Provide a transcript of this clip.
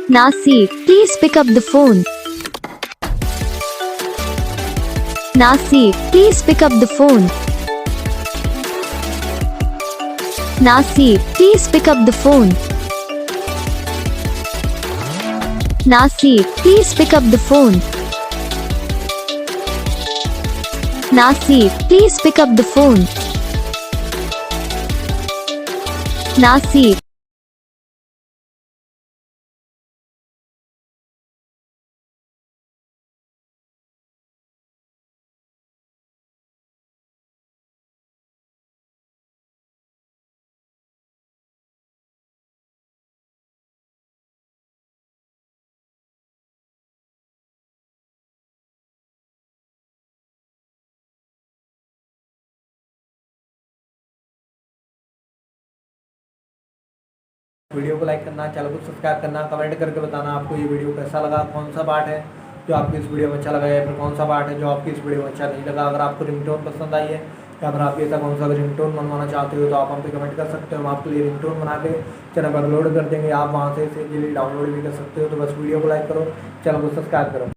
Nasi, please pick up the phone. Nasi, please pick up the phone. Nasi, please pick up the phone. Nasi, please pick up the phone. Nasi, please pick up the phone. Nasi. Video को like करना, channel को subscribe करना, comment करके बताना आपको ये video कैसा लगा, कौन सा पार्ट है जो आपको इस वीडियो में अच्छा लगा या फिर कौन सा पार्ट है जो आपको इस वीडियो में अच्छा नहीं लगा। अगर आपको रिंगटोन पसंद आई है या फिर आप ऐसा कौन सा रिंगटोन बनवाना चाहते हो तो आप हम पे कमेंट कर सकते हो। हम आपके लिए रिंगटोन बना के चैनल पर अपलोड कर देंगे, आप वहाँ से इसे डाउनलोड भी कर सकते हो। तो बस वीडियो को लाइक करो, चैनल को सब्सक्राइब करो।